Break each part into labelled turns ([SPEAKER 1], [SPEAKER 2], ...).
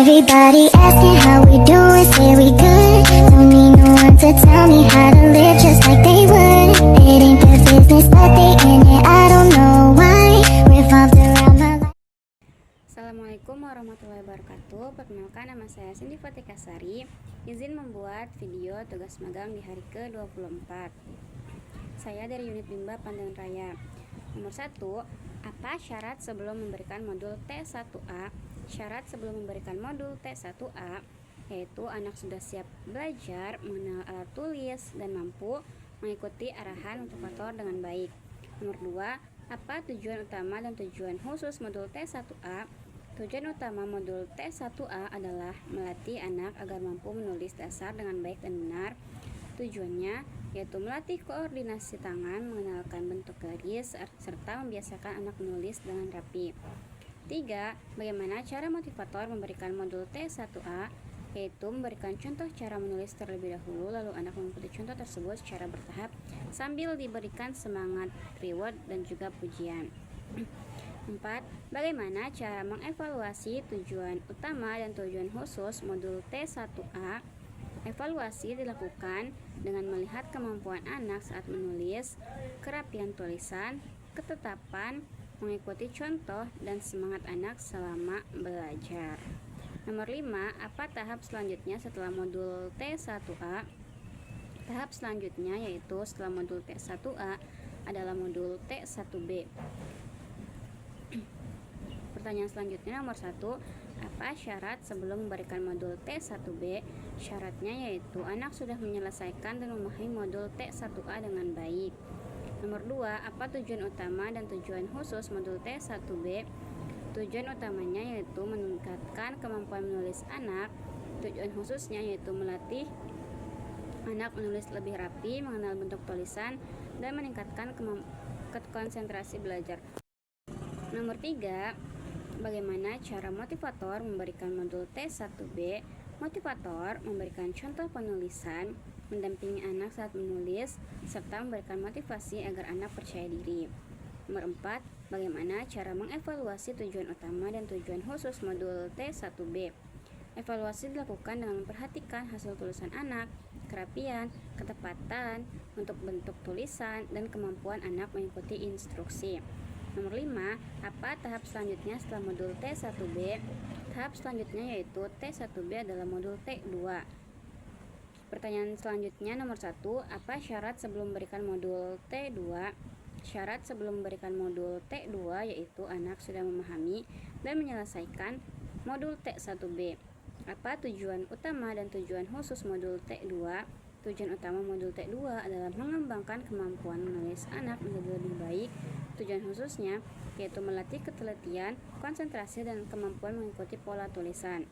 [SPEAKER 1] Everybody asking how we doing, say we good. Don't need no one to tell me how to live just like they would. It ain't their business, but they in it, I don't know why. Revolved around my life.
[SPEAKER 2] Assalamualaikum warahmatullahi wabarakatuh. Perkenalkan, nama saya Cindy Fatika Sari. Izin membuat video tugas magang di hari ke-24. Saya dari unit Bimba Pandan Raya. Nomor 1, apa syarat sebelum memberikan modul T1A? Syarat sebelum memberikan modul T1A yaitu anak sudah siap belajar, mengenal alat tulis, dan mampu mengikuti arahan motivator dengan baik. Nomor 2, apa tujuan utama dan tujuan khusus modul T1A? Tujuan utama modul T1A adalah melatih anak agar mampu menulis dasar dengan baik dan benar. Tujuannya yaitu melatih koordinasi tangan, mengenalkan bentuk garis, serta membiasakan anak menulis dengan rapi. 3. Bagaimana cara motivator memberikan modul T1A? Yaitu memberikan contoh cara menulis terlebih dahulu, lalu anak mengikuti contoh tersebut secara bertahap sambil diberikan semangat, reward, dan juga pujian. 4. Bagaimana cara mengevaluasi tujuan utama dan tujuan khusus modul T1A? Evaluasi dilakukan dengan melihat kemampuan anak saat menulis, kerapian tulisan, ketetapan, mengikuti contoh, dan semangat anak selama belajar. Nomor 5, apa tahap selanjutnya setelah modul T1A? Tahap selanjutnya yaitu setelah modul T1A adalah modul T1B. Pertanyaan selanjutnya nomor 1, apa syarat sebelum memberikan modul T1B? Syaratnya yaitu anak sudah menyelesaikan dan memahami modul T1A dengan baik. Nomor 2, apa tujuan utama dan tujuan khusus modul T1B? Tujuan utamanya yaitu meningkatkan kemampuan menulis anak. Tujuan khususnya yaitu melatih anak menulis lebih rapi, mengenal bentuk tulisan, dan meningkatkan konsentrasi belajar. Nomor 3, bagaimana cara motivator memberikan modul T1B? Motivator memberikan contoh penulisan, mendampingi anak saat menulis, serta memberikan motivasi agar anak percaya diri. Nomor 4, bagaimana cara mengevaluasi tujuan utama dan tujuan khusus modul T1B? Evaluasi dilakukan dengan memperhatikan hasil tulisan anak, kerapian, ketepatan, bentuk tulisan, dan kemampuan anak mengikuti instruksi. Nomor 5, apa tahap selanjutnya setelah modul T1B? Tahap selanjutnya yaitu T1B adalah modul T2. Pertanyaan selanjutnya nomor 1, apa syarat sebelum memberikan modul T2? Syarat sebelum memberikan modul T2 yaitu anak sudah memahami dan menyelesaikan modul T1B. Apa tujuan utama dan tujuan khusus modul T2? Tujuan utama modul T2 adalah mengembangkan kemampuan menulis anak menjadi lebih baik. Tujuan khususnya yaitu melatih ketelitian, konsentrasi, dan kemampuan mengikuti pola tulisan.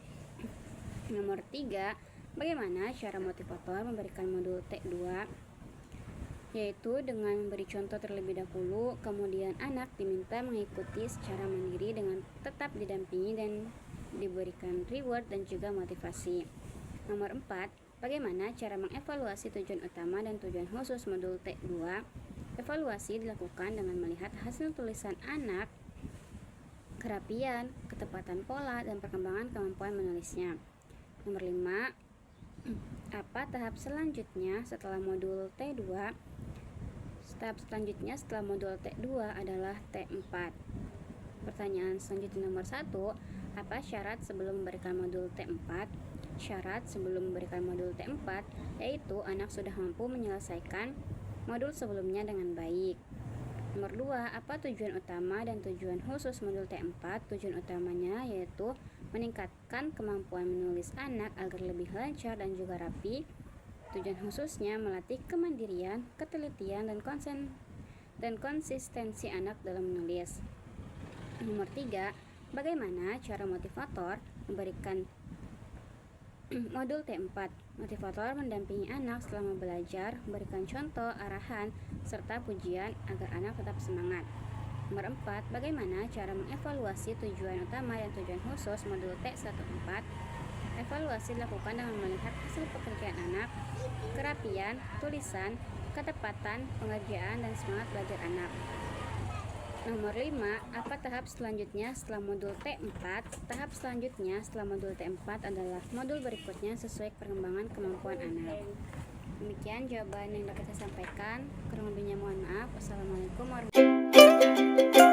[SPEAKER 2] Nomor 3, bagaimana cara motivator memberikan modul T2? Yaitu dengan memberi contoh terlebih dahulu, kemudian anak diminta mengikuti secara mandiri dengan tetap didampingi dan diberikan reward dan juga motivasi. Nomor 4, bagaimana cara mengevaluasi tujuan utama dan tujuan khusus modul T2? Evaluasi dilakukan dengan melihat hasil tulisan anak, kerapian, ketepatan pola, dan perkembangan kemampuan menulisnya. Nomor 5, apa tahap selanjutnya setelah modul T2? Tahap selanjutnya setelah modul T2 adalah T4. Pertanyaan selanjutnya nomor 1, apa syarat sebelum memberikan modul T4? Syarat sebelum memberikan modul T4 yaitu anak sudah mampu menyelesaikan modul sebelumnya dengan baik. Nomor 2, apa tujuan utama dan tujuan khusus modul T4? Tujuan utamanya yaitu meningkatkan kemampuan menulis anak agar lebih lancar dan juga rapi. Tujuan khususnya melatih kemandirian, ketelitian, dan konsistensi anak dalam menulis. Nomor 3, bagaimana cara motivator memberikan modul T4? Motivator mendampingi anak selama belajar, memberikan contoh, arahan, serta pujian agar anak tetap semangat. Nomor 4, bagaimana cara mengevaluasi tujuan utama dan tujuan khusus modul T14? Evaluasi dilakukan dengan melihat hasil pekerjaan anak, kerapian, tulisan, ketepatan, pengerjaan, dan semangat belajar anak. Nomor 5, apa tahap selanjutnya setelah modul T4? Tahap selanjutnya setelah modul T4 adalah modul berikutnya sesuai perkembangan kemampuan anak. Demikian jawaban yang dapat saya sampaikan. Kurang lebihnya mohon maaf. Wassalamualaikum warahmatullahi wabarakatuh.